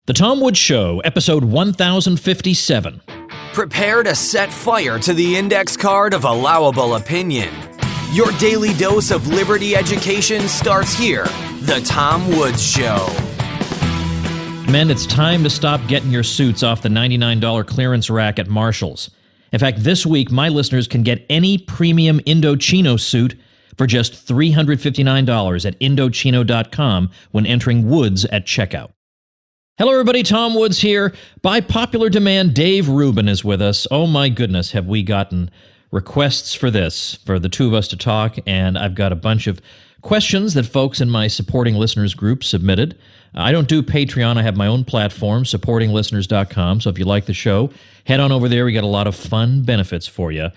The Tom Woods Show, episode 1057. Prepare to set fire to the index card of allowable opinion. Your daily dose of liberty education starts here. The Tom Woods Show. Men, it's time to stop getting your suits off the $99 clearance rack at Marshall's. In fact, this week, my listeners can get any premium Indochino suit for just $359 at Indochino.com when entering Woods at checkout. Hello, everybody. Tom Woods here. By popular demand, Dave Rubin is with us. Oh, my goodness, have we gotten requests for this, for the two of us to talk, and I've got a bunch of questions that folks in my supporting listeners group submitted. I don't do Patreon. I have my own platform, supportinglisteners.com, so if you like the show, head on over there. We got a lot of fun benefits for you.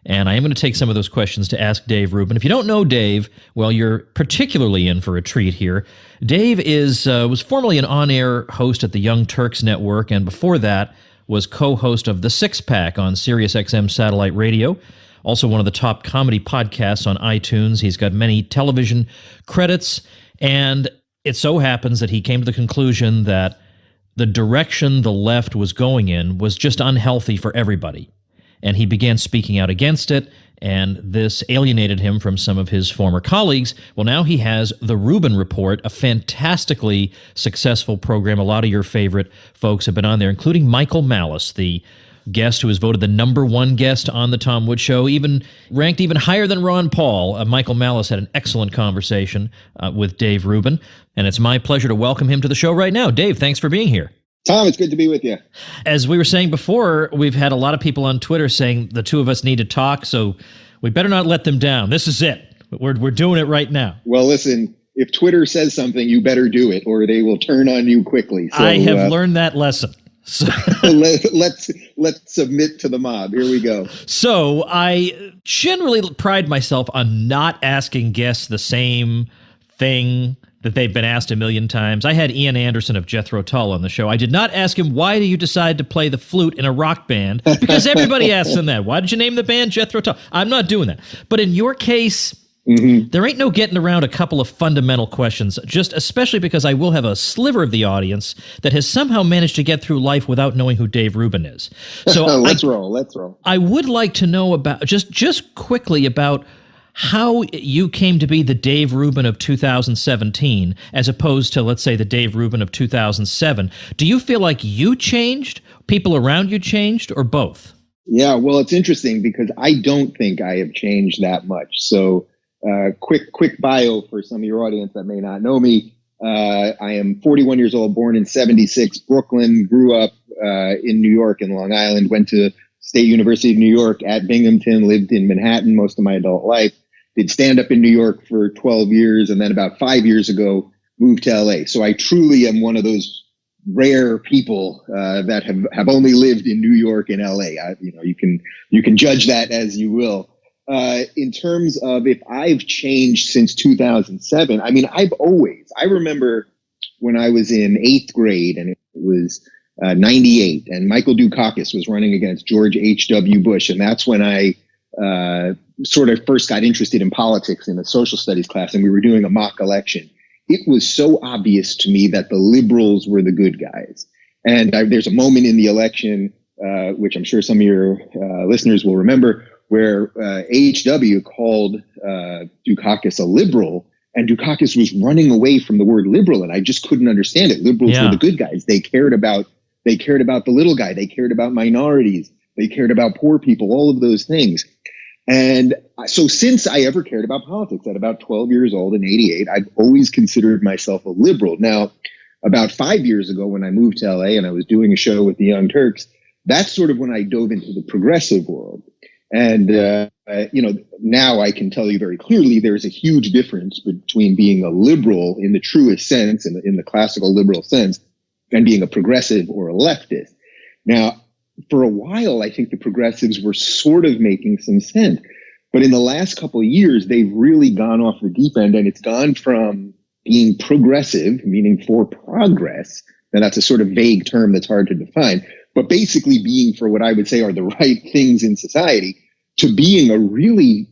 And I am going to take some of those questions to ask Dave Rubin. If you don't know Dave, well, you're particularly in for a treat here. Dave was formerly an on-air host at the Young Turks Network, and before that was co-host of The Six Pack on SiriusXM Satellite Radio, also one of the top comedy podcasts on iTunes. He's got many television credits, and it so happens that he came to the conclusion that the direction the left was going in was just unhealthy for everybody. And he began speaking out against it, and this alienated him from some of his former colleagues. Well, now he has The Rubin Report, a fantastically successful program. A lot of your favorite folks have been on there, including Michael Malice, the guest who was voted the #1 guest on the Tom Woods Show, even ranked even higher than Ron Paul. Michael Malice had an excellent conversation with Dave Rubin, and it's my pleasure to welcome him to the show right now. Dave, thanks for being here. Tom, it's good to be with you. As we were saying before, we've had a lot of people on Twitter saying the two of us need to talk, so we better not let them down. This is it. We're doing it right now. Well, listen, if Twitter says something, you better do it, or they will turn on you quickly. So, I have learned that lesson. So let's submit to the mob. Here we go. So I generally pride myself on not asking guests the same thing that they've been asked a million times. I had Ian Anderson of Jethro Tull on the show. I did not ask him, why do you decide to play the flute in a rock band? Because everybody asks him that. Why did you name the band Jethro Tull? I'm not doing that. But in your case, there ain't no getting around a couple of fundamental questions, just especially because I will have a sliver of the audience that has somehow managed to get through life without knowing who Dave Rubin is. So let's roll. I would like to know about, just quickly about how you came to be the Dave Rubin of 2017 as opposed to, let's say, the Dave Rubin of 2007. Do you feel like you changed, people around you changed, or both? Yeah, well, it's interesting because I don't think I have changed that much. So quick bio for some of your audience that may not know me. I am 41 years old, born in 76, Brooklyn, grew up in New York and Long Island, went to State University of New York at Binghamton, lived in Manhattan most of my adult life. Did stand-up in New York for 12 years, and then about 5 years ago, moved to LA. So I truly am one of those rare people that have only lived in New York and LA. You can judge that as you will. In terms of if I've changed since 2007, I mean, I remember when I was in 8th grade, and it was 98, and Michael Dukakis was running against George H.W. Bush, and that's when I sort of first got interested in politics in a social studies class, and we were doing a mock election. It was so obvious to me that the liberals were the good guys. And there's a moment in the election, which I'm sure some of your listeners will remember, where H.W. called Dukakis a liberal, and Dukakis was running away from the word liberal, and I just couldn't understand it. Liberals were the good guys. They cared about the little guy. They cared about minorities. They cared about poor people, all of those things. And so since I ever cared about politics at about 12 years old in 88, I've always considered myself a liberal. Now, about 5 years ago when I moved to LA and I was doing a show with the Young Turks, that's sort of when I dove into the progressive world. And, now I can tell you very clearly there's a huge difference between being a liberal in the truest sense, in the classical liberal sense, and being a progressive or a leftist. Now, for a while, I think the progressives were sort of making some sense. But in the last couple of years, they've really gone off the deep end, and it's gone from being progressive, meaning for progress, and that's a sort of vague term that's hard to define, but basically being for what I would say are the right things in society, to being a really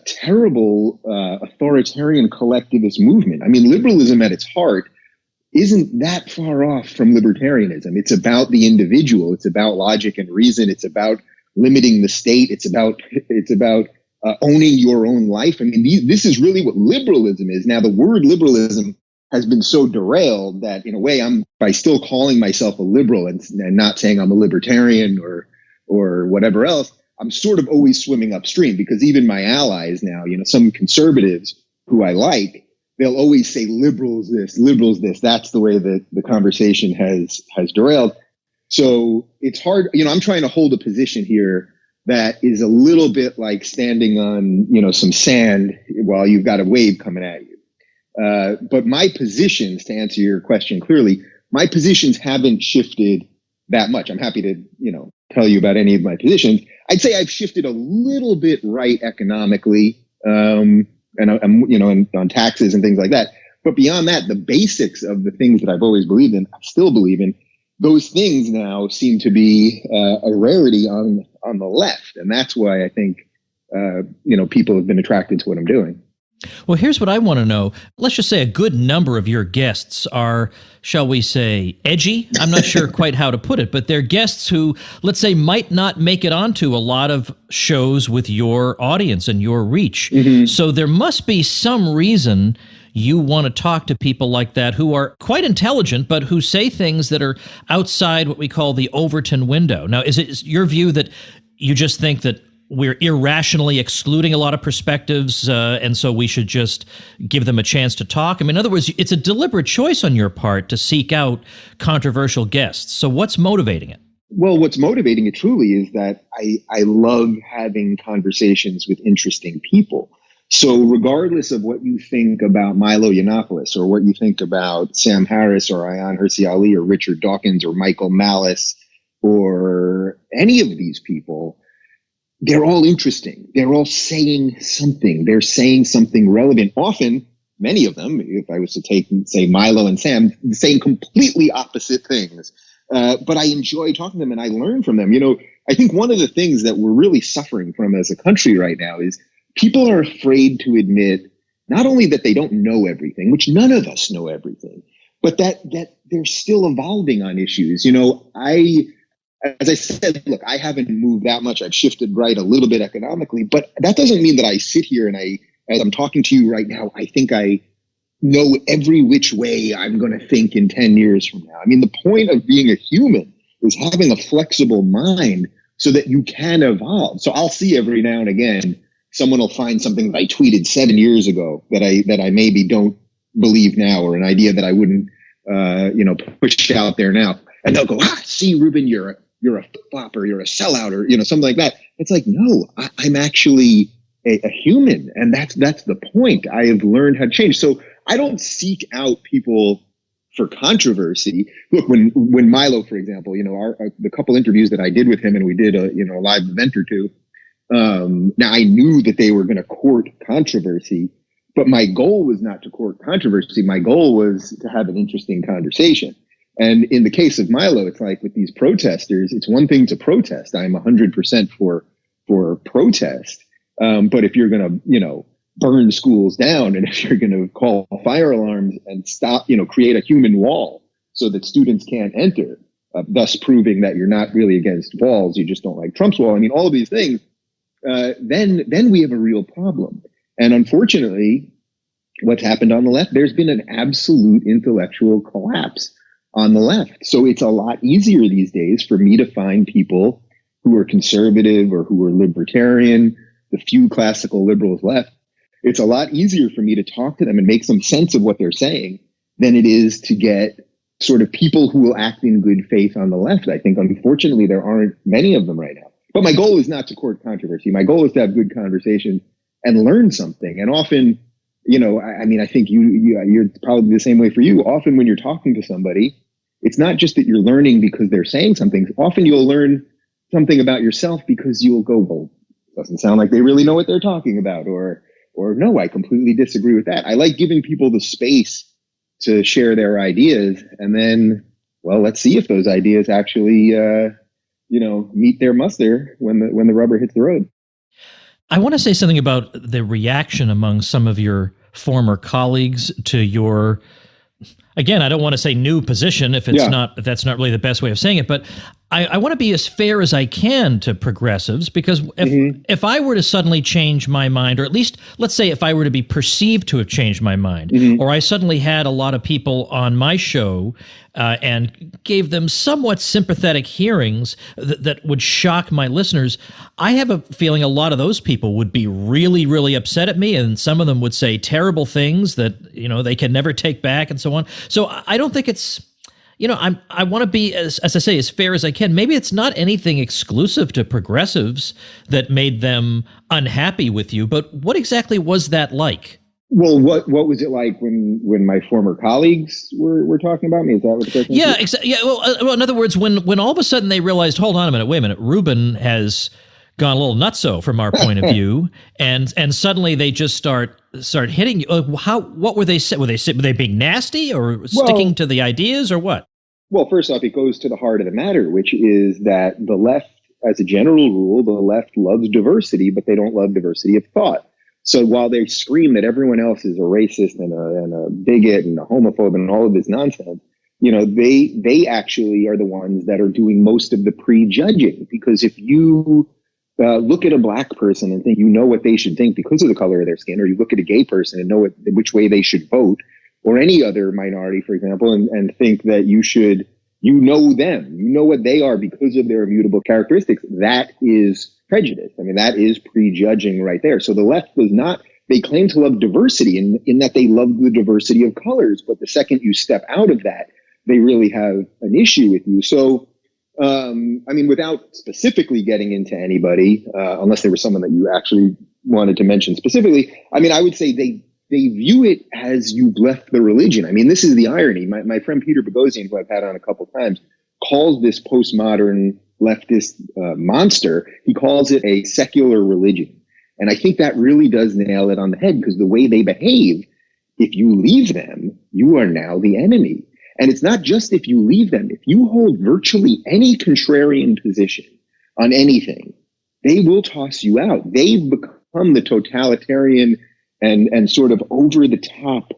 terrible authoritarian collectivist movement. I mean, liberalism at its heart isn't that far off from libertarianism. It's about the individual. It's about logic and reason. It's about limiting the state. It's about owning your own life. I mean, this is really what liberalism is. Now, the word liberalism has been so derailed that, in a way, by still calling myself a liberal and not saying I'm a libertarian or whatever else, I'm sort of always swimming upstream, because even my allies now, some conservatives who I like, they'll always say liberals this, liberals this. That's the way that the conversation has derailed. So it's hard. I'm trying to hold a position here that is a little bit like standing on, some sand while you've got a wave coming at you. But my positions, to answer your question clearly, my positions haven't shifted that much. I'm happy to, tell you about any of my positions. I'd say I've shifted a little bit right economically, and on taxes and things like that. But beyond that, the basics of the things that I've always believed in, I still believe in. Those things now seem to be a rarity on the left, and that's why I think people have been attracted to what I'm doing. Well, here's what I want to know. Let's just say a good number of your guests are, shall we say, edgy? I'm not sure quite how to put it, but they're guests who, let's say, might not make it onto a lot of shows with your audience and your reach. Mm-hmm. So there must be some reason you want to talk to people like that who are quite intelligent, but who say things that are outside what we call the Overton window. Now, is it your view that you just think that we're irrationally excluding a lot of perspectives, and so we should just give them a chance to talk? I mean, in other words, it's a deliberate choice on your part to seek out controversial guests. So what's motivating it? Well, what's motivating it truly is that I love having conversations with interesting people. So regardless of what you think about Milo Yiannopoulos, or what you think about Sam Harris or Ayaan Hirsi Ali or Richard Dawkins or Michael Malice or any of these people, they're all interesting. They're all saying something. They're saying something relevant. Often, many of them, if I was to say Milo and Sam, saying completely opposite things. But I enjoy talking to them and I learn from them. I think one of the things that we're really suffering from as a country right now is people are afraid to admit not only that they don't know everything, which none of us know everything, but that they're still evolving on issues. As I said, look, I haven't moved that much. I've shifted right a little bit economically, but that doesn't mean that I sit here and as I'm talking to you right now, I think I know every which way I'm going to think in 10 years from now. I mean, the point of being a human is having a flexible mind so that you can evolve. So I'll see every now and again, someone will find something that I tweeted 7 years ago that I maybe don't believe now, or an idea that I wouldn't, push out there now. And they'll go, see, Rubin, you're a flip-flopper, you're a sellout, or, something like that. It's like, no, I'm actually a human. And that's the point. I have learned how to change. So I don't seek out people for controversy. Look, when Milo, for example, the couple interviews that I did with him, and we did a live event or two. Now I knew that they were going to court controversy, but my goal was not to court controversy. My goal was to have an interesting conversation. And in the case of Milo, it's like with these protesters, it's one thing to protest. I'm 100% for protest. But if you're going to, burn schools down, and if you're going to call fire alarms and stop, create a human wall so that students can't enter, thus proving that you're not really against walls, you just don't like Trump's wall. I mean, all of these things, then we have a real problem. And unfortunately, what's happened on the left, there's been an absolute intellectual collapse on the left. So it's a lot easier these days for me to find people who are conservative or who are libertarian, the few classical liberals left. It's a lot easier for me to talk to them and make some sense of what they're saying than it is to get sort of people who will act in good faith on the left. I think, unfortunately, there aren't many of them right now. But my goal is not to court controversy. My goal is to have good conversation and learn something. And often, I think you're probably the same way for you. Often when you're talking to somebody, it's not just that you're learning because they're saying something. Often you'll learn something about yourself because you'll go, well, it doesn't sound like they really know what they're talking about. Or no, I completely disagree with that. I like giving people the space to share their ideas. And then, well, let's see if those ideas actually, meet their muster when the rubber hits the road. I want to say something about the reaction among some of your former colleagues to your, again, I don't want to say new position if that's not really the best way of saying it, but I want to be as fair as I can to progressives, because if I were to suddenly change my mind, or at least let's say if I were to be perceived to have changed my mind, or I suddenly had a lot of people on my show and gave them somewhat sympathetic hearings that would shock my listeners, I have a feeling a lot of those people would be really, really upset at me, and some of them would say terrible things that, they can never take back and so on. So I don't think it's, I want to be, as I say, as fair as I can. Maybe it's not anything exclusive to progressives that made them unhappy with you, but what exactly was that like? Well, what was it like when my former colleagues were talking about me? Is that what the question is? Yeah. Well, in other words, when all of a sudden they realized, hold on a minute, wait a minute, Rubin has gone a little nutso from our point of view, and suddenly they just start hitting you. What were they saying? Were they being nasty or sticking to the ideas or what? Well, first off, it goes to the heart of the matter, which is that the left, as a general rule, the left loves diversity, but they don't love diversity of thought. So while they scream that everyone else is a racist and a bigot and a homophobe and all of this nonsense, they actually are the ones that are doing most of the prejudging. Because if you look at a black person and think what they should think because of the color of their skin, or you look at a gay person and know which way they should vote, or any other minority, for example, and think that you should, them, what they are because of their immutable characteristics, that is prejudice. I mean, that is prejudging right there. So the left they claim to love diversity in that they love the diversity of colors, but the second you step out of that, they really have an issue with you. So, without specifically getting into anybody, unless there was someone that you actually wanted to mention specifically, I would say they view it as you've left the religion. I mean, this is the irony. My friend Peter Boghossian, who I've had on a couple of times, calls this postmodern leftist monster, he calls it a secular religion. And I think that really does nail it on the head, because the way they behave, if you leave them, you are now the enemy. And it's not just if you leave them. If you hold virtually any contrarian position on anything, they will toss you out. They've become the totalitarian and sort of over the top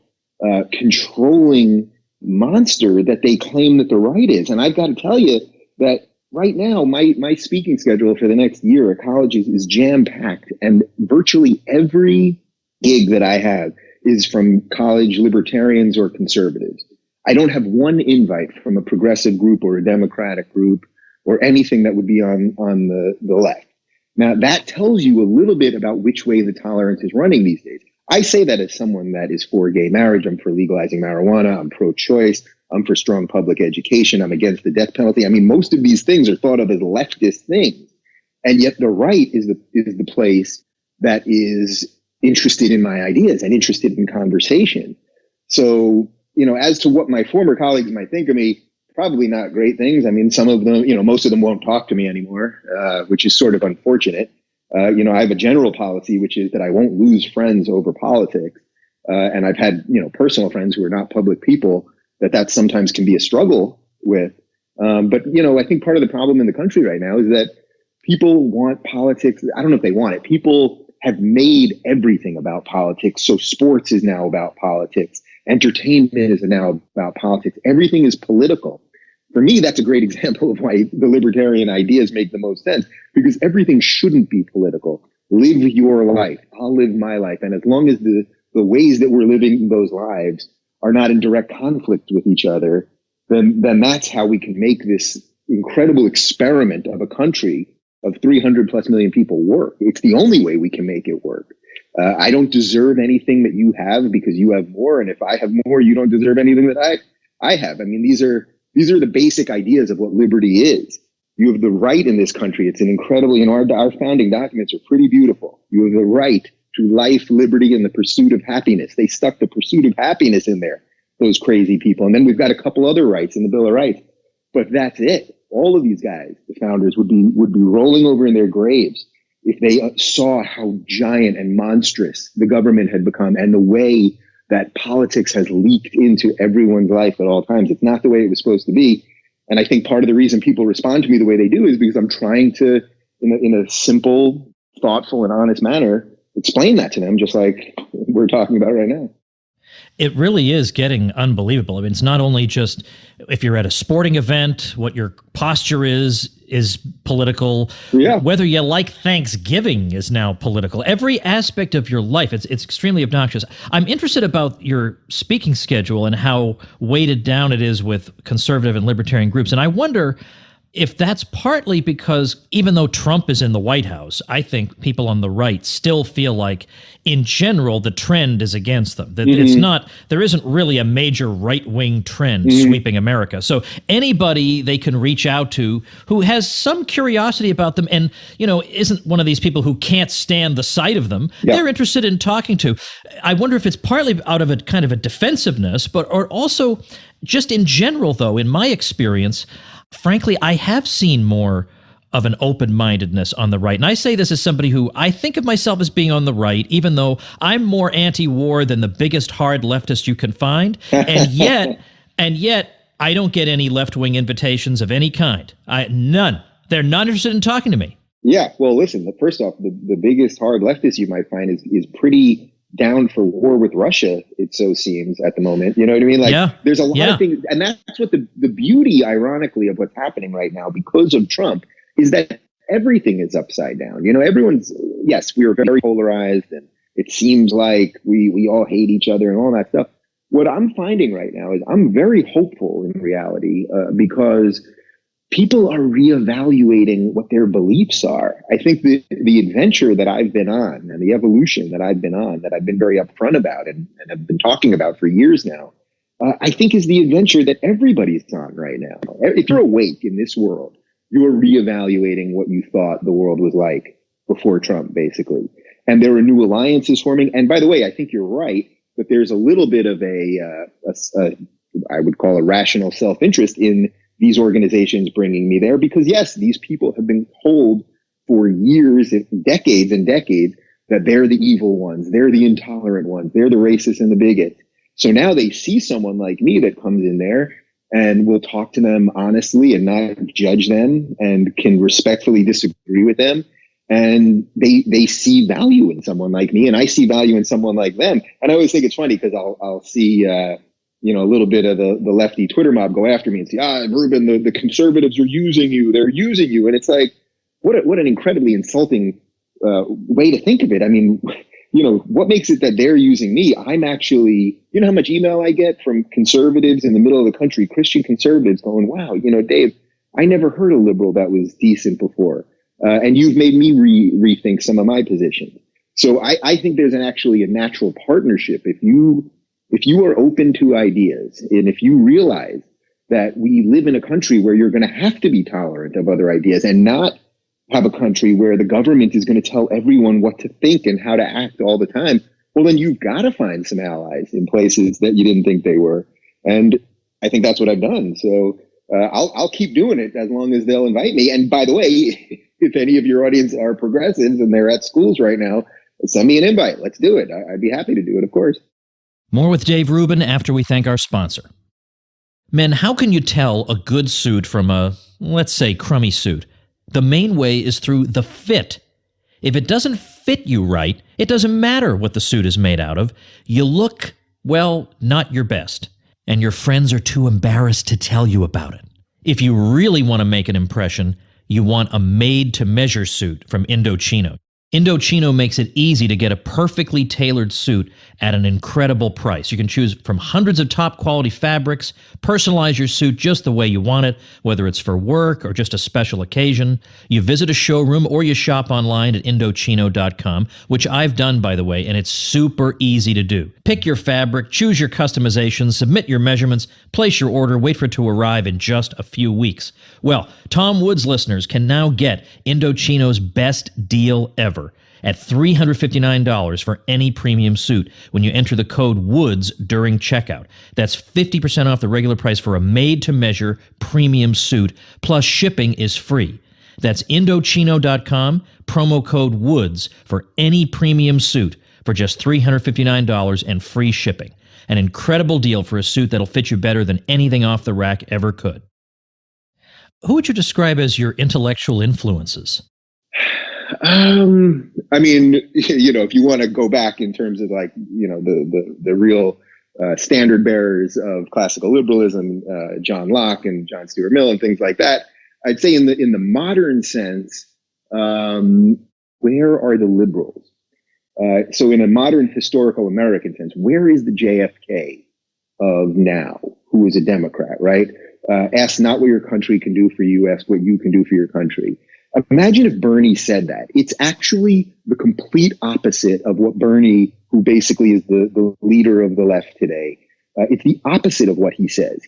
controlling monster that they claim that the right is. And I've got to tell you that right now, my speaking schedule for the next year at colleges is jam-packed, and virtually every gig that I have is from college libertarians or conservatives. I don't have one invite from a progressive group or a Democratic group or anything that would be on the left. Now, that tells you a little bit about which way the tolerance is running these days. I say that as someone that is for gay marriage. I'm for legalizing marijuana. I'm pro-choice. I'm for strong public education. I'm against the death penalty. I mean, most of these things are thought of as leftist things. And yet the right is the place that is interested in my ideas and interested in conversation. So, as to what my former colleagues might think of me, probably not great things. I mean, some of them, most of them won't talk to me anymore, which is sort of unfortunate. I have a general policy, which is that I won't lose friends over politics. And I've had, personal friends who are not public people that sometimes can be a struggle with. But I think part of the problem in the country right now is that people want politics. I don't know if they want it. People have made everything about politics. So sports is now about politics. Entertainment is now about politics. Everything is political. For me, that's a great example of why the libertarian ideas make the most sense, because everything shouldn't be political. Live your life. I'll live my life. And as long as the ways that we're living those lives are not in direct conflict with each other, then that's how we can make this incredible experiment of a country of 300 plus million people work. It's the only way we can make it work. I don't deserve anything that you have because you have more. And if I have more, you don't deserve anything that I have. I mean, these are the basic ideas of what liberty is. You have the right in this country. It's an incredible, our founding documents are pretty beautiful. You have the right to life, liberty, and the pursuit of happiness. They stuck the pursuit of happiness in there, those crazy people. And then we've got a couple other rights in the Bill of Rights. But that's it. All of these guys, the founders, would be rolling over in their graves if they saw how giant and monstrous the government had become and the way that politics has leaked into everyone's life at all times. It's not the way it was supposed to be. And I think part of the reason people respond to me the way they do is because I'm trying to, in a simple, thoughtful, and honest manner, explain that to them, just like we're talking about right now. It really is getting unbelievable. I mean, it's not only just if you're at a sporting event, what your posture is political. Yeah. Whether you like Thanksgiving is now political. Every aspect of your life, it's extremely obnoxious. I'm interested about your speaking schedule and how weighted down it is with conservative and libertarian groups. And I wonder if that's partly because even though Trump is in the White House, I think people on the right still feel like, in general, the trend is against them. That it's not, there isn't really a major right-wing trend sweeping America. So anybody they can reach out to who has some curiosity about them and, isn't one of these people who can't stand the sight of them, they're interested in talking to. I wonder if it's partly out of a kind of a defensiveness, or also just in general, though, in my experience, frankly, I have seen more of an open-mindedness on the right. And I say this as somebody who I think of myself as being on the right, even though I'm more anti-war than the biggest hard leftist you can find. And yet I don't get any left-wing invitations of any kind. None. They're not interested in talking to me. Yeah. Well, listen, first off, the biggest hard leftist you might find is pretty down for war with Russia, it so seems at the moment. You know what I mean? Like, there's a lot of things, and that's what the beauty, ironically, of what's happening right now because of Trump is that everything is upside down. Everyone's, yes, we are very polarized, and it seems like we all hate each other and all that stuff. What I'm finding right now is I'm very hopeful in reality because people are reevaluating what their beliefs are. I think the adventure that I've been on and the evolution that I've been on, that I've been very upfront about and have been talking about for years now, I think is the adventure that everybody's on right now. If you're awake in this world, you're reevaluating what you thought the world was like before Trump, basically. And there are new alliances forming. And by the way, I think you're right, but there's a little bit of I would call a rational self-interest in these organizations bringing me there, because yes, these people have been told for years, decades and decades, that they're the evil ones, they're the intolerant ones, they're the racists and the bigots. So now they see someone like me that comes in there and will talk to them honestly and not judge them and can respectfully disagree with them. And they see value in someone like me, and I see value in someone like them. And I always think it's funny because I'll see a little bit of the lefty Twitter mob go after me and say, Rubin, the conservatives are using you. They're using you. And it's like, what an incredibly insulting way to think of it. I mean, what makes it that they're using me? I'm actually, how much email I get from conservatives in the middle of the country, Christian conservatives going, wow, Dave, I never heard a liberal that was decent before. And you've made me rethink some of my positions. So I think there's actually a natural partnership. If you are open to ideas, and if you realize that we live in a country where you're going to have to be tolerant of other ideas and not have a country where the government is going to tell everyone what to think and how to act all the time, well, then you've got to find some allies in places that you didn't think they were. And I think that's what I've done. So I'll keep doing it as long as they'll invite me. And by the way, if any of your audience are progressives and they're at schools right now, send me an invite. Let's do it. I'd be happy to do it, of course. More with Dave Rubin after we thank our sponsor. Men, how can you tell a good suit from a, let's say, crummy suit? The main way is through the fit. If it doesn't fit you right, it doesn't matter what the suit is made out of. You look, well, not your best. And your friends are too embarrassed to tell you about it. If you really want to make an impression, you want a made-to-measure suit from Indochino. Indochino makes it easy to get a perfectly tailored suit at an incredible price. You can choose from hundreds of top-quality fabrics, personalize your suit just the way you want it, whether it's for work or just a special occasion. You visit a showroom or you shop online at Indochino.com, which I've done, by the way, and it's super easy to do. Pick your fabric, choose your customizations, submit your measurements, place your order, wait for it to arrive in just a few weeks. Well, Tom Woods listeners can now get Indochino's best deal ever at $359 for any premium suit when you enter the code WOODS during checkout. That's 50% off the regular price for a made-to-measure premium suit, plus shipping is free. That's Indochino.com, promo code WOODS for any premium suit for just $359 and free shipping. An incredible deal for a suit that'll fit you better than anything off the rack ever could. Who would you describe as your intellectual influences? I mean, if you want to go back in terms of the real standard bearers of classical liberalism, John Locke and John Stuart Mill and things like that. I'd say in the modern sense, where are the liberals? So in a modern historical American sense, where is the JFK of now, who is a Democrat, right? Ask not what your country can do for you, ask what you can do for your country. Imagine if Bernie said that. It's actually the complete opposite of what Bernie, who basically is the leader of the left today, it's the opposite of what he says.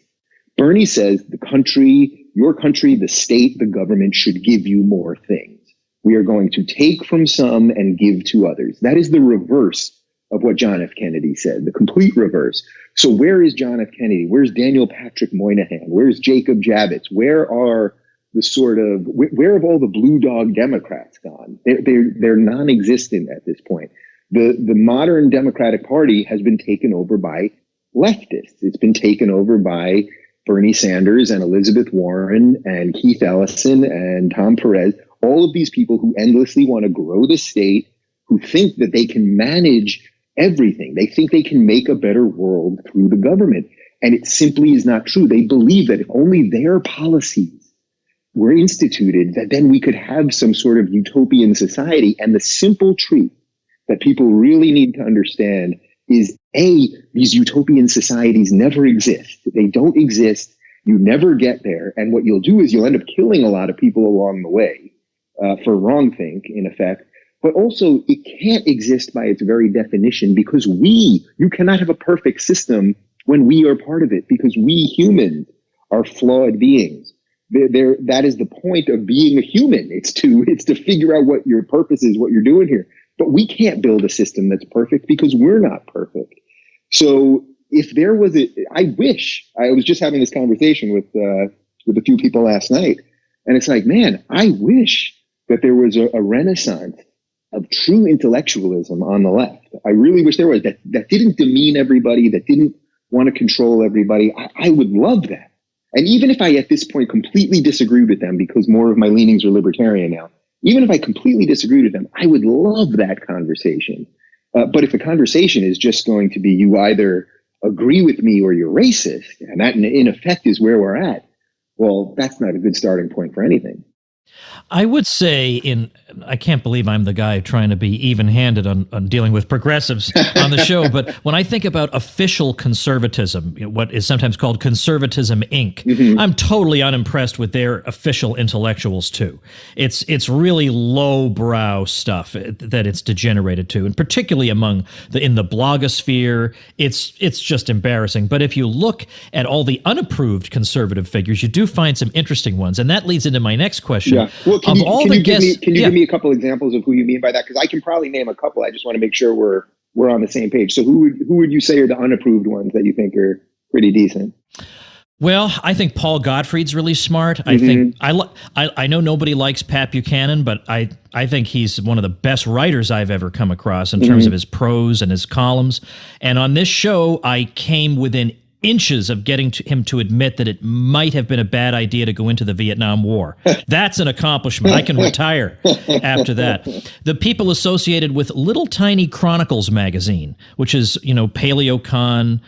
Bernie says the country, your country, the state, the government should give you more things. We are going to take from some and give to others. That is the reverse of what John F. Kennedy said, the complete reverse. So where is John F. Kennedy? Where's Daniel Patrick Moynihan? Where's Jacob Javits? Where are the where have all the blue dog Democrats gone? They're non-existent at this point. The modern Democratic Party has been taken over by leftists. It's been taken over by Bernie Sanders and Elizabeth Warren and Keith Ellison and Tom Perez, all of these people who endlessly want to grow the state, who think that they can manage everything. They think they can make a better world through the government. And it simply is not true. They believe that if only their policies were instituted, that then we could have some sort of utopian society. And the simple truth that people really need to understand is, A, these utopian societies never exist. They don't exist. You never get there. And what you'll do is you'll end up killing a lot of people along the way for wrongthink, in effect. But also, it can't exist by its very definition because you cannot have a perfect system when we are part of it, because we humans are flawed beings. That is the point of being a human. It's to figure out what your purpose is, what you're doing here. But we can't build a system that's perfect because we're not perfect. So if there was I was just having this conversation with a few people last night, and it's like, man, I wish that there was a renaissance of true intellectualism on the left. I really wish there was, that didn't demean everybody, that didn't want to control everybody. I would love that. And even if I, at this point, completely disagreed with them, because more of my leanings are libertarian now, even if I completely disagreed with them, I would love that conversation. But if the conversation is just going to be, you either agree with me or you're racist, and that in effect is where we're at, well, that's not a good starting point for anything. I would say I can't believe I'm the guy trying to be even-handed on dealing with progressives on the show, but when I think about official conservatism, what is sometimes called Conservatism Inc., mm-hmm. I'm totally unimpressed with their official intellectuals too. It's really lowbrow stuff that it's degenerated to, and particularly in the blogosphere, it's just embarrassing. But if you look at all the unapproved conservative figures, you do find some interesting ones, and that leads into my next question. Yeah. Well, can you give me a couple examples of who you mean by that? Because I can probably name a couple. I just want to make sure we're on the same page. So who would you say are the unapproved ones that you think are pretty decent? Well, I think Paul Gottfried's really smart. I think I know nobody likes Pat Buchanan, but I think he's one of the best writers I've ever come across in terms of his prose and his columns. And on this show, I came within inches of getting him to admit that it might have been a bad idea to go into the Vietnam War. That's an accomplishment. I can retire after that. The people associated with Little Tiny Chronicles magazine, which is, PaleoCon,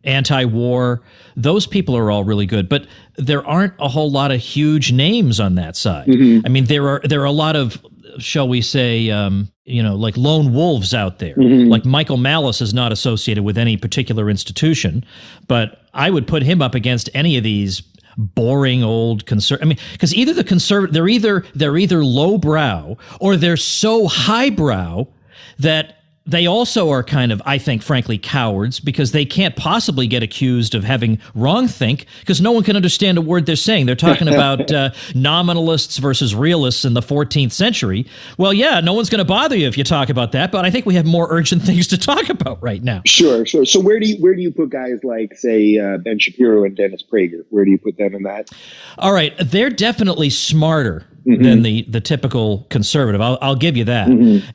anti-war, those people are all really good. But there aren't a whole lot of huge names on that side. Mm-hmm. I mean, there are a lot of, shall we say, like lone wolves out there. Mm-hmm. Like Michael Malice is not associated with any particular institution, but I would put him up against any of these boring old because either they're either lowbrow or they're so highbrow that they also are kind of, I think, frankly, cowards, because they can't possibly get accused of having wrongthink because no one can understand a word they're saying. They're talking about nominalists versus realists in the 14th century. Well, yeah, no one's going to bother you if you talk about that, but I think we have more urgent things to talk about right now. Sure. So where do you put guys like, say, Ben Shapiro and Dennis Prager? Where do you put them in that? All right, they're definitely smarter than the typical conservative. I'll give you that. Mm-hmm.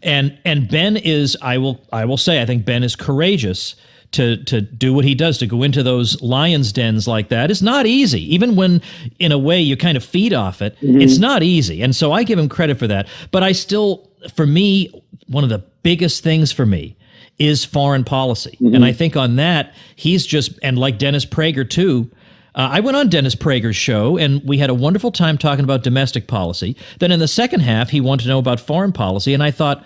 And Ben is, I will say, I think Ben is courageous to do what he does, to go into those lions' dens like that. It's not easy. Even when, in a way, you kind of feed off it, it's not easy. And so I give him credit for that. But for me, one of the biggest things for me is foreign policy. And I think on that, he's just, and like Dennis Prager too, I went on Dennis Prager's show, and we had a wonderful time talking about domestic policy. Then in the second half, he wanted to know about foreign policy, and I thought,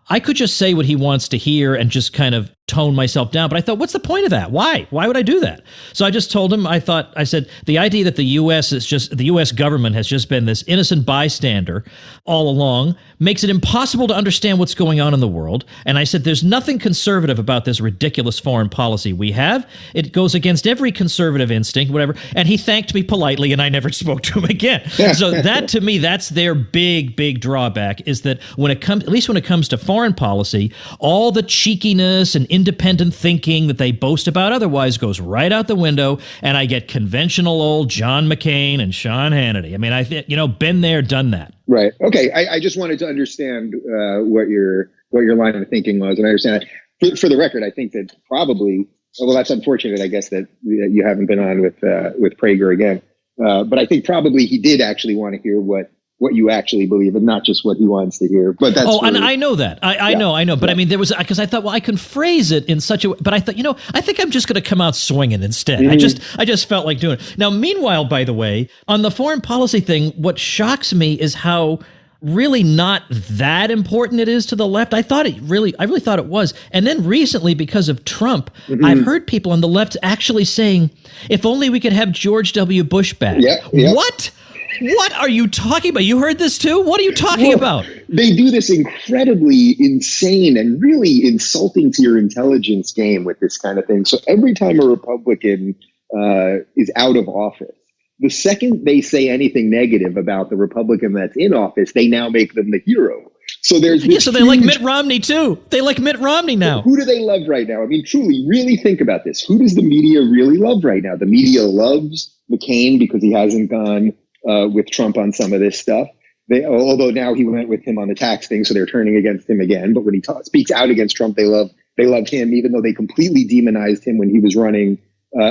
I could just say what he wants to hear and just kind of tone myself down. But I thought, what's the point of that? Why? Why would I do that? So I just told him, I said, the idea that the U.S. government has just been this innocent bystander all along makes it impossible to understand what's going on in the world. And I said, there's nothing conservative about this ridiculous foreign policy we have. It goes against every conservative instinct, whatever. And he thanked me politely, and I never spoke to him again. So that, to me, that's their big drawback, is that at least when it comes to foreign policy, all the cheekiness and independent thinking that they boast about otherwise goes right out the window, and I get conventional old John McCain and Sean Hannity. I mean, been there, done that. Right. Okay. I just wanted to understand what your line of thinking was, and I understand that. For the record, I think that probably, well, that's unfortunate, I guess, that you haven't been on with Prager again. But I think probably he did actually want to hear what you actually believe and not just what he wants to hear. But that's and I know that. I know. But I mean, there was, because I thought, well, I can phrase it in such a way, but I thought, I think I'm just going to come out swinging instead. I just felt like doing it. Now, meanwhile, by the way, on the foreign policy thing, what shocks me is how really not that important it is to the left. I really thought it was. And then recently, because of Trump, I've heard people on the left actually saying, if only we could have George W. Bush back. Yeah. What? What are you talking about? You heard this too? What are you talking about? They do this incredibly insane and really insulting to your intelligence game with this kind of thing. So every time a Republican is out of office, the second they say anything negative about the Republican that's in office, they now make them the hero. So there's this so they like Mitt Romney too. They like Mitt Romney now. Who do they love right now? I mean, truly, really think about this. Who does the media really love right now? The media loves McCain because he hasn't gone with Trump on some of this stuff. Although now he went with him on the tax thing, so they're turning against him again. But when he speaks out against Trump, they love him, even though they completely demonized him when he was running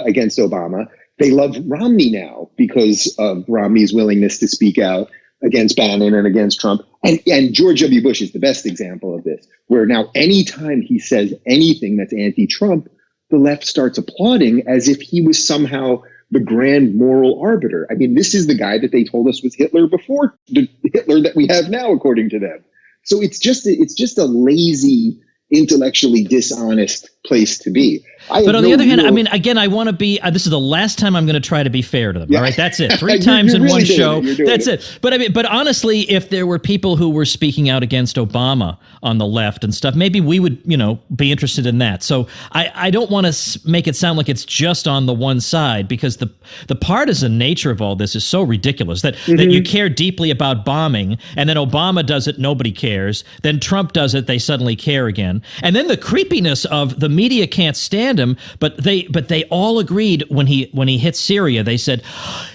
against Obama. They love Romney now because of Romney's willingness to speak out against Bannon and against Trump. And George W. Bush is the best example of this, where now anytime he says anything that's anti-Trump, the left starts applauding as if he was somehow the grand moral arbiter. I mean, this is the guy that they told us was Hitler before the Hitler that we have now, according to them. So it's just a lazy, intellectually dishonest place to be. But on the other hand, I mean, again, I want to be, this is the last time I'm going to try to be fair to them. Yeah. All right. That's it. 3 times in one show. That's it. But I mean, but honestly, if there were people who were speaking out against Obama on the left and stuff, maybe we would, be interested in that. So I don't want to make it sound like it's just on the one side, because the partisan nature of all this is so ridiculous that you care deeply about bombing, and then Obama does it, nobody cares. Then Trump does it, they suddenly care again. And then the creepiness of the media can't stand him, but they all agreed when he hit Syria, they said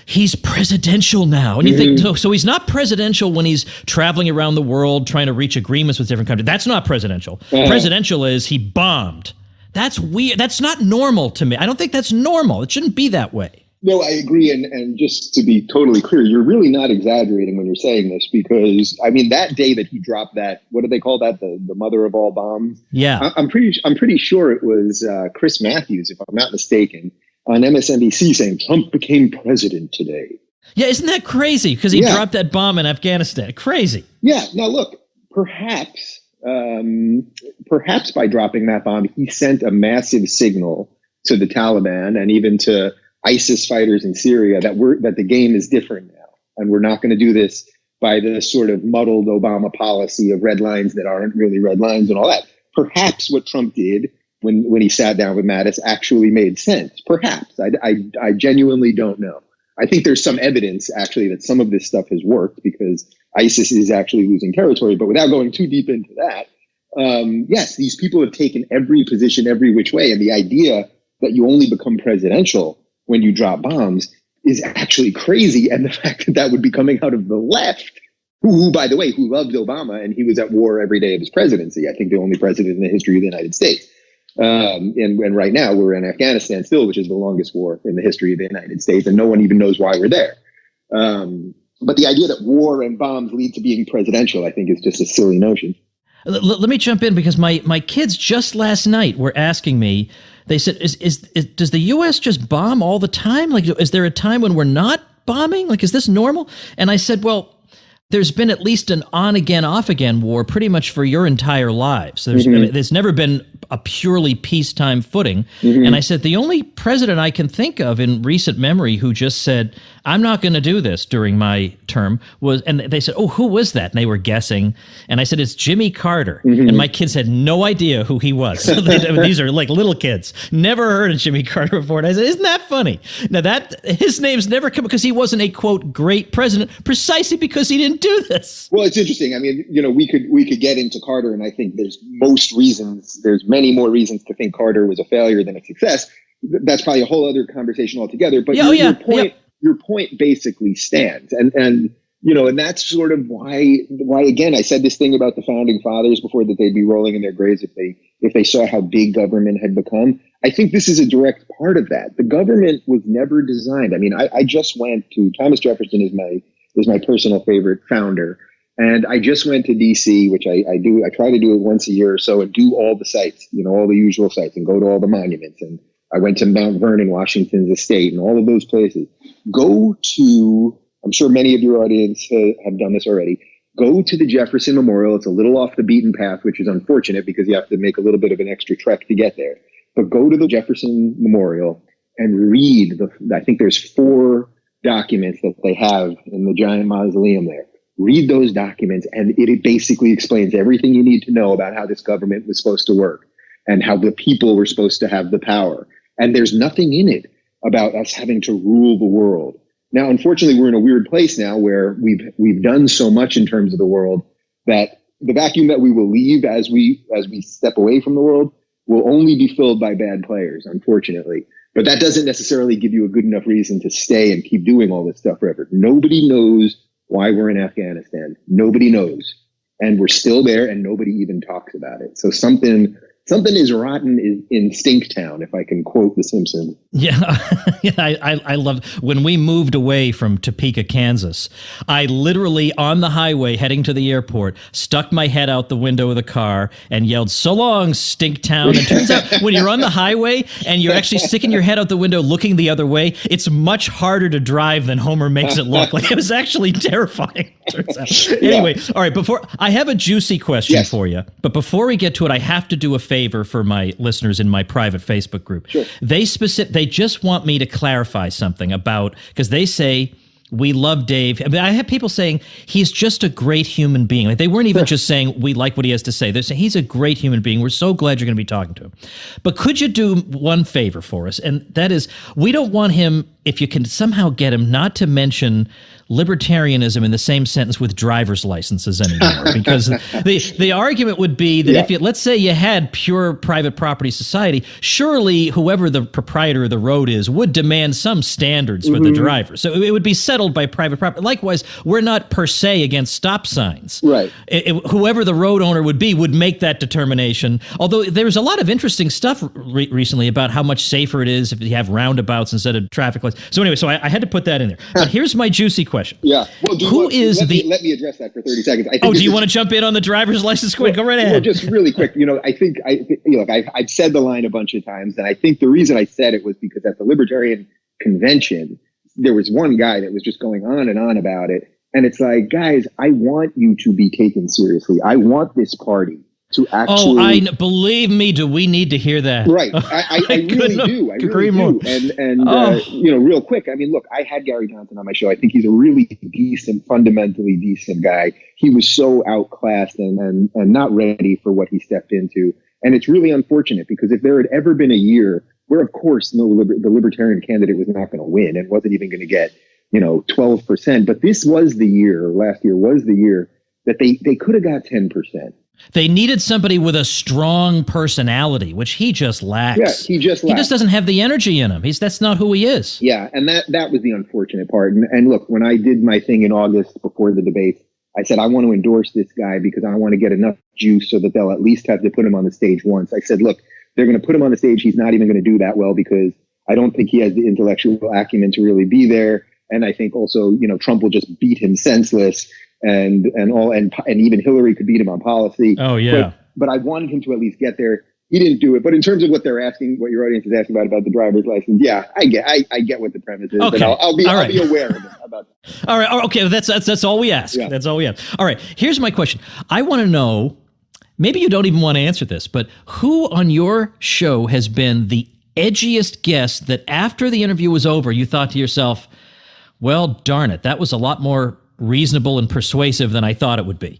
he's presidential now. And you think, so he's not presidential when he's traveling around the world trying to reach agreements with different countries. That's not presidential. Presidential is he bombed. That's weird. That's not normal to me. I don't think that's normal. It shouldn't be that way. No, I agree. And just to be totally clear, you're really not exaggerating when you're saying this, because, I mean, that day that he dropped that, what do they call that? The mother of all bombs? Yeah. I'm pretty sure it was Chris Matthews, if I'm not mistaken, on MSNBC saying Trump became president today. Yeah, isn't that crazy? Because he dropped that bomb in Afghanistan. Crazy. Yeah. Now, look, perhaps by dropping that bomb, he sent a massive signal to the Taliban and even to ISIS fighters in Syria that the game is different now, and we're not going to do this by the sort of muddled Obama policy of red lines that aren't really red lines and all that. Perhaps what Trump did when he sat down with Mattis actually made sense. Perhaps. I genuinely don't know. I think there's some evidence actually that some of this stuff has worked, because ISIS is actually losing territory. But without going too deep into that, yes, these people have taken every position every which way, and the idea that you only become presidential when you drop bombs is actually crazy. And the fact that would be coming out of the left, who, by the way, who loved Obama, and he was at war every day of his presidency. I think the only president in the history of the United States. And right now we're in Afghanistan still, which is the longest war in the history of the United States. And no one even knows why we're there. But the idea that war and bombs lead to being presidential, I think, is just a silly notion. Let me jump in because my kids just last night were asking me. They said, does the U.S. just bomb all the time? Like, is there a time when we're not bombing? Like, is this normal? And I said, well, there's been at least an on-again, off-again war pretty much for your entire lives. There's never been a purely peacetime footing. And I said, the only president I can think of in recent memory who just said, I'm not going to do this during my term was, and they said, oh, who was that? And they were guessing. And I said, it's Jimmy Carter. And my kids had no idea who he was. So these are like little kids. Never heard of Jimmy Carter before. And I said, isn't that funny? Now his name's never come because he wasn't a, quote, great president, precisely because he didn't do this. Well, it's interesting. I mean, we could get into Carter, and I think there's many more reasons to think Carter was a failure than a success. That's probably a whole other conversation altogether. But your point basically stands, and that's sort of why again I said this thing about the founding fathers before, that they'd be rolling in their graves if they saw how big government had become. I think this is a direct part of that. The government was never designed. I mean, I just went to Thomas Jefferson is my personal favorite founder. And I just went to DC, which I do. I try to do it once a year or so and do all the sites, all the usual sites, and go to all the monuments. And I went to Mount Vernon, Washington's estate, and all of those places. Go to, I'm sure many of your audience have done this already. Go to the Jefferson Memorial. It's a little off the beaten path, which is unfortunate because you have to make a little bit of an extra trek to get there. But go to the Jefferson Memorial and read I think there's 4 documents that they have in the giant mausoleum there. Read those documents, and it basically explains everything you need to know about how this government was supposed to work and how the people were supposed to have the power. And there's nothing in it about us having to rule the world. Now, unfortunately, we're in a weird place now where we've done so much in terms of the world that the vacuum that we will leave as we step away from the world will only be filled by bad players, unfortunately. But that doesn't necessarily give you a good enough reason to stay and keep doing all this stuff forever. Nobody knows why we're in Afghanistan. Nobody knows. And we're still there, and nobody even talks about it. So something is rotten in Stinktown, if I can quote The Simpsons. Yeah, I love when we moved away from Topeka, Kansas. I literally, on the highway heading to the airport, stuck my head out the window of the car and yelled, "So long, Stinktown." And it turns out when you're on the highway and you're actually sticking your head out the window looking the other way, it's much harder to drive than Homer makes it look. Like, it was actually terrifying, turns out. Anyway, all right, I have a juicy question for you, but before we get to it, I have to do a favor for my listeners in my private Facebook group. Sure. They just want me to clarify something about, because they say, we love Dave. I mean, I have people saying he's just a great human being. Like, they weren't even just saying we like what he has to say. They're saying he's a great human being. We're so glad you're going to be talking to him. But could you do one favor for us? And that is, we don't want him, if you can somehow get him, not to mention libertarianism in the same sentence with driver's licenses anymore, because the argument would be that if let's say you had pure private property society, surely whoever the proprietor of the road is would demand some standards for the driver. So it would be settled by private property. Likewise, we're not per se against stop signs. Right. Whoever the road owner would be would make that determination. Although there's a lot of interesting stuff recently about how much safer it is if you have roundabouts instead of traffic lights. So anyway, I had to put that in there. But here's my juicy question. Yeah. Well, let me address that for 30 seconds. Do you want to jump in on the driver's license? Quick, go right ahead. Well, just really quick. I've said the line a bunch of times, and I think the reason I said it was because at the Libertarian Convention, there was one guy that was just going on and on about it. And it's like, guys, I want you to be taken seriously. I want this party to actually... believe me, do we need to hear that? Right. I really do. I really do. And real quick, I mean, look, I had Gary Johnson on my show. I think he's a really decent, fundamentally decent guy. He was so outclassed and not ready for what he stepped into. And it's really unfortunate, because if there had ever been a year where, of course, the Libertarian candidate was not going to win and wasn't even going to get, 12%. But this was the year, last year was the year that they could have got 10%. They needed somebody with a strong personality, which he just lacks. Yeah, he just doesn't have the energy in him. That's not who he is. Yeah, and that was the unfortunate part. And look, when I did my thing in August before the debate, I said, I want to endorse this guy because I want to get enough juice so that they'll at least have to put him on the stage once. I said, look, they're going to put him on the stage. He's not even going to do that well because I don't think he has the intellectual acumen to really be there. And I think also, Trump will just beat him senseless. and even Hillary could beat him on policy. Oh yeah. But I wanted him to at least get there. He didn't do it. But in terms of what they're asking, what your audience is asking about the driver's license, yeah, I get what the premise is. Okay. And I'll be aware of it. About that. All right. Okay. That's all we ask. Yeah. That's all we ask. All right. Here's my question. I want to know, maybe you don't even want to answer this, but who on your show has been the edgiest guest that after the interview was over, you thought to yourself, well, darn it, that was a lot more reasonable and persuasive than I thought it would be?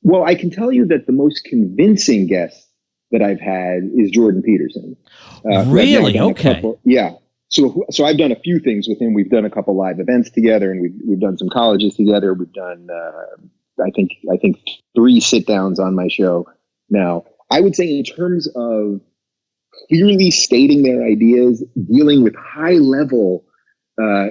Well, I can tell you that the most convincing guest that I've had is Jordan Peterson. Really? Okay. Yeah. So I've done a few things with him. We've done a couple live events together, and we've done some colleges together. We've done, I think 3 sit downs on my show. Now, I would say in terms of clearly stating their ideas, dealing with high level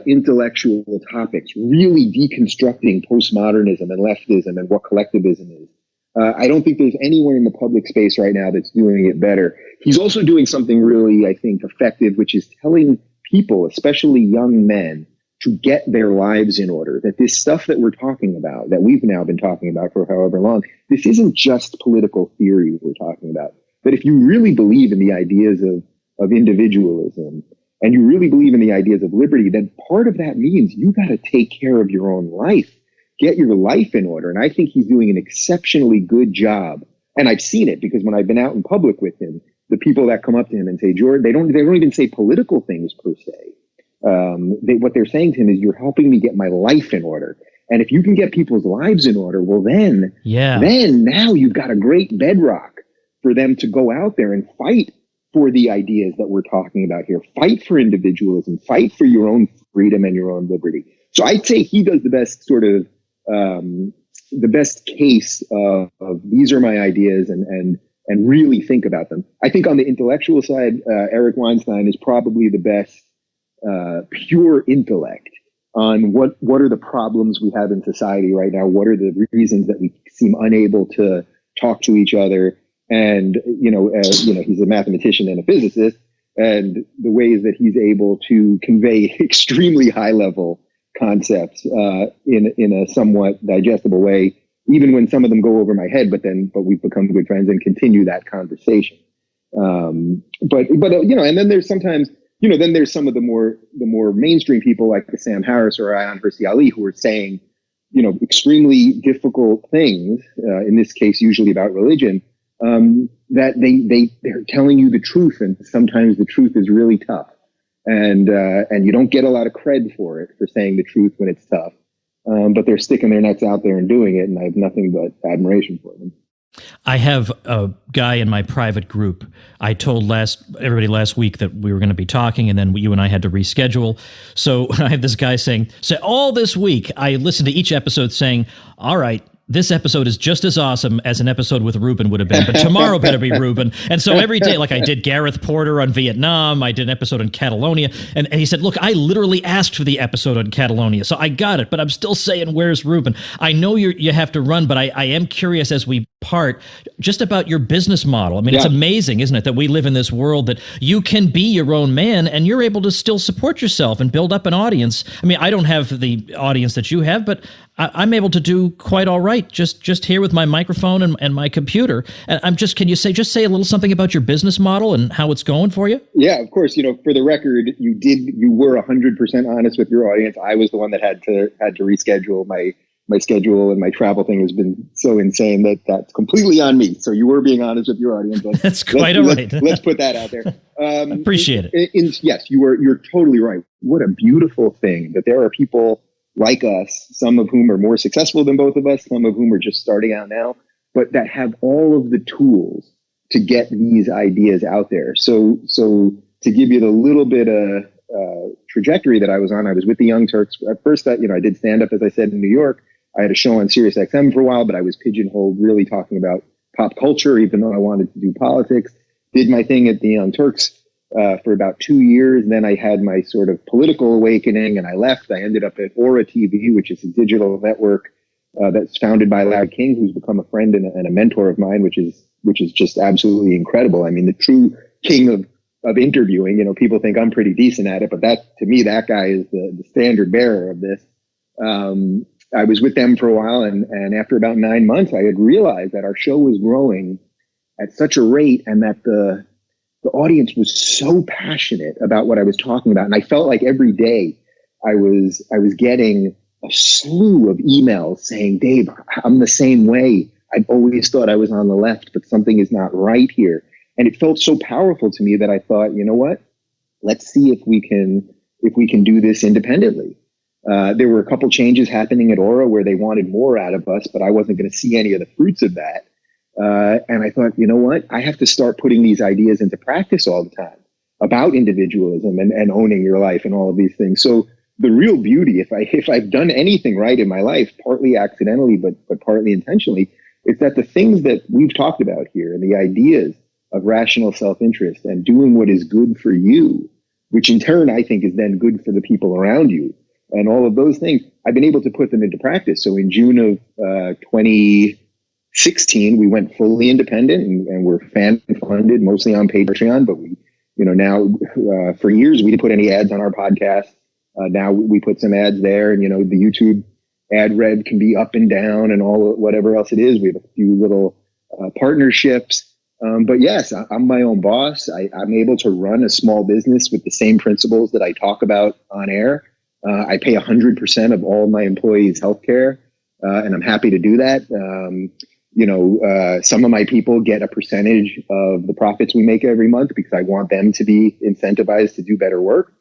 intellectual topics, really deconstructing postmodernism and leftism and what collectivism is. I don't think there's anyone in the public space right now that's doing it better. He's also doing something really, I think, effective, which is telling people, especially young men, to get their lives in order, that this stuff that we're talking about, that we've now been talking about for however long, this isn't just political theory we're talking about. But if you really believe in the ideas of individualism, and you really believe in the ideas of liberty, then part of that means you got to take care of your own life. Get your life in order. And I think he's doing an exceptionally good job. And I've seen it because when I've been out in public with him, the people that come up to him and say, Jordan, they don't even say political things per se. What they're saying to him is, you're helping me get my life in order. And if you can get people's lives in order, well, then now you've got a great bedrock for them to go out there and fight for the ideas that we're talking about here. Fight for individualism, fight for your own freedom and your own liberty. So I'd say he does the best sort of, the best case of these are my ideas and really think about them. I think on the intellectual side, Eric Weinstein is probably the best pure intellect on what are the problems we have in society right now. What are the reasons that we seem unable to talk to each other? And, he's a mathematician and a physicist, and the ways that he's able to convey extremely high level concepts in a somewhat digestible way, even when some of them go over my head, but we've become good friends and continue that conversation. And then there's sometimes, then there's some of the more mainstream people like Sam Harris or Ayaan Hirsi Ali who are saying, extremely difficult things, in this case, usually about religion, that they're telling you the truth. And sometimes the truth is really tough. And you don't get a lot of cred for it, for saying the truth when it's tough. But they're sticking their necks out there and doing it. And I have nothing but admiration for them. I have a guy in my private group. I told everybody last week that we were going to be talking, and then you and I had to reschedule. So I have this guy saying, all this week, I listened to each episode saying, all right, this episode is just as awesome as an episode with Rubin would have been, but tomorrow better be Rubin. And so every day, like I did Gareth Porter on Vietnam, I did an episode on Catalonia, and he said, look, I literally asked for the episode on Catalonia, so I got it, but I'm still saying, where's Rubin? I know you have to run, but I am curious as we part just about your business model. I mean, It's amazing, isn't it, that we live in this world that you can be your own man and you're able to still support yourself and build up an audience. I mean, I don't have the audience that you have, but I'm able to do quite all right just here with my microphone and my computer. And can you say a little something about your business model and how it's going for you? Yeah, of course. For the record, you were 100% honest with your audience. I was the one that had to reschedule. My schedule and my travel thing has been so insane that's completely on me. So you were being honest with your audience. That's quite all right. Let's put that out there. Appreciate it. Yes, you're totally right. What a beautiful thing that there are people like us, some of whom are more successful than both of us, some of whom are just starting out now, but that have all of the tools to get these ideas out there. So to give you the little bit of trajectory that I was on, I was with the Young Turks. At first, I did stand up, as I said, in New York. I had a show on Sirius XM for a while, but I was pigeonholed really talking about pop culture, even though I wanted to do politics. Did my thing at the Young Turks for about 2 years. Then I had my sort of political awakening and I left. I ended up at Aura TV, which is a digital network that's founded by Larry King, who's become a friend and a mentor of mine, which is just absolutely incredible. I mean, the true king of interviewing. People think I'm pretty decent at it, but to me, that guy is the standard bearer of this. I was with them for a while, and after about 9 months, I had realized that our show was growing at such a rate, and that the audience was so passionate about what I was talking about. And I felt like every day I was getting a slew of emails saying, Dave, I'm the same way. I've always thought I was on the left, but something is not right here. And it felt so powerful to me that I thought, you know what? Let's see if we can do this independently. There were a couple changes happening at Aura where they wanted more out of us, but I wasn't going to see any of the fruits of that. And I thought, you know what? I have to start putting these ideas into practice all the time about individualism and owning your life and all of these things. So the real beauty, if I've done anything right in my life, partly accidentally, but partly intentionally, is that the things that we've talked about here and the ideas of rational self-interest and doing what is good for you, which in turn I think is then good for the people around you, and all of those things, I've been able to put them into practice. So in June of 2016, we went fully independent, and we're fan funded, mostly on Patreon. But we, now for years we didn't put any ads on our podcast. Now we put some ads there, and the YouTube ad rev can be up and down, and all whatever else it is. We have a few little partnerships. But yes, I'm my own boss. I'm able to run a small business with the same principles that I talk about on air. I pay 100% of all my employees' healthcare, and I'm happy to do that. Some of my people get a percentage of the profits we make every month because I want them to be incentivized to do better work.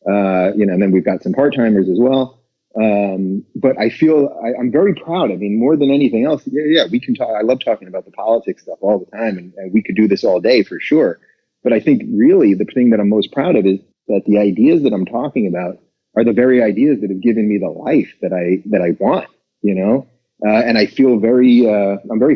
And then we've got some part-timers as well. But I feel I'm very proud. I mean, more than anything else, we can talk. I love talking about the politics stuff all the time, and we could do this all day for sure. But I think really the thing that I'm most proud of is that the ideas that I'm talking about are the very ideas that have given me the life that I want, and I feel I'm very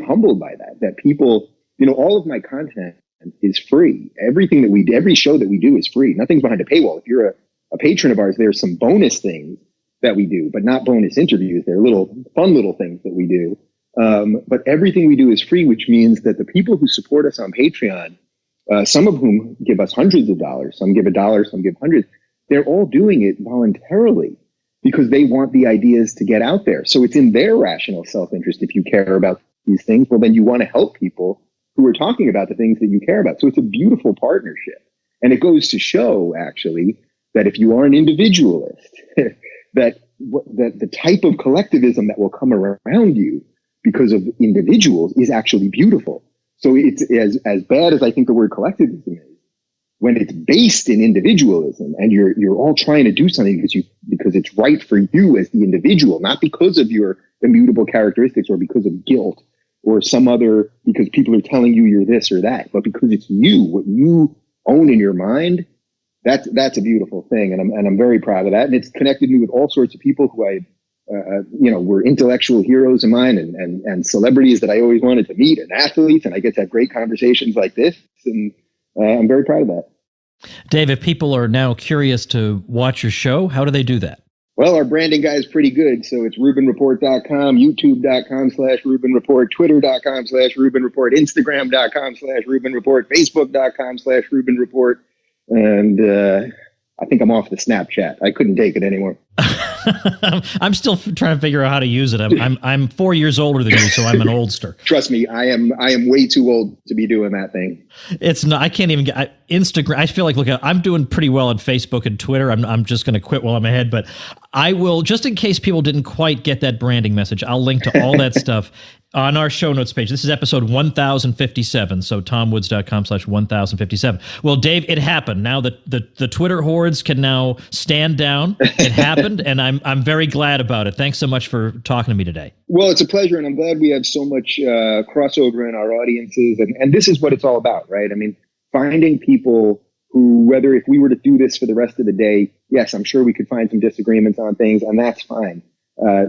humbled by that people, all of my content is free. Everything that every show that we do is free. Nothing's behind a paywall. If you're a patron of ours, there's some bonus things that we do, but not bonus interviews. They're fun little things that we do. But everything we do is free, which means that the people who support us on Patreon, some of whom give us hundreds of dollars, some give $1, some give hundreds, they're all doing it voluntarily because they want the ideas to get out there. So it's in their rational self-interest. If you care about these things, well, then you want to help people who are talking about the things that you care about. So it's a beautiful partnership. And it goes to show, actually, that if you are an individualist, that the type of collectivism that will come around you because of individuals is actually beautiful. So it's as bad as I think the word collectivism is, when it's based in individualism and you're all trying to do something because it's right for you as the individual, not because of your immutable characteristics or because of guilt or because people are telling you you're this or that, but because it's you, what you own in your mind. That's a beautiful thing, and I'm very proud of that. And it's connected me with all sorts of people who were intellectual heroes of mine and celebrities that I always wanted to meet, and athletes, and I get to have great conversations like this, and I'm very proud of that. Dave, if people are now curious to watch your show, how do they do that? Well, our branding guy is pretty good, so it's RubinReport.com, YouTube.com/RubinReport, Twitter.com/RubinReport, Instagram.com/RubinReport, Facebook.com/RubinReport. And I think I'm off the Snapchat. I couldn't take it anymore. I'm still trying to figure out how to use it. I'm 4 years older than you, so I'm an oldster. Trust me, I am way too old to be doing that thing. It's not. I can't even get Instagram. I feel like I'm doing pretty well on Facebook and Twitter. I'm just going to quit while I'm ahead, but I will, just in case people didn't quite get that branding message, I'll link to all that stuff on our show notes page. This is episode 1057, so tomwoods.com/1057. Well, Dave, it happened. Now the Twitter hordes can now stand down. It happened, and I'm very glad about it. Thanks so much for talking to me today. Well, it's a pleasure, and I'm glad we have so much crossover in our audiences, and this is what it's all about, right? I mean, finding people who, whether if we were to do this for the rest of the day, yes, I'm sure we could find some disagreements on things, and that's fine.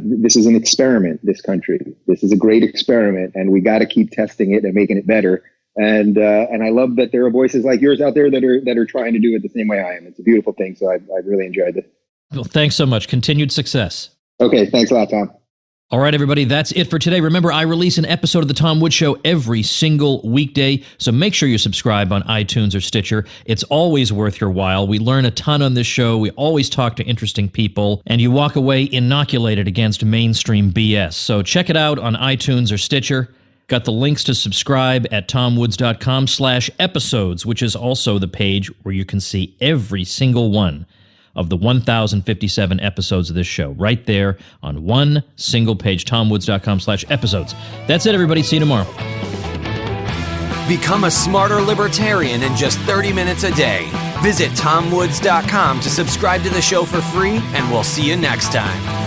This is an experiment, this country. This is a great experiment, and we got to keep testing it and making it better. And I love that there are voices like yours out there that are trying to do it the same way I am. It's a beautiful thing, so I really enjoyed it. Well, thanks so much. Continued success. Okay, thanks a lot, Tom. All right, everybody, that's it for today. Remember, I release an episode of The Tom Woods Show every single weekday, so make sure you subscribe on iTunes or Stitcher. It's always worth your while. We learn a ton on this show. We always talk to interesting people, and you walk away inoculated against mainstream BS. So check it out on iTunes or Stitcher. Got the links to subscribe at tomwoods.com/episodes, which is also the page where you can see every single one of the 1,057 episodes of this show, right there on one single page, tomwoods.com/episodes. That's it, everybody. See you tomorrow. Become a smarter libertarian in just 30 minutes a day. Visit tomwoods.com to subscribe to the show for free, and we'll see you next time.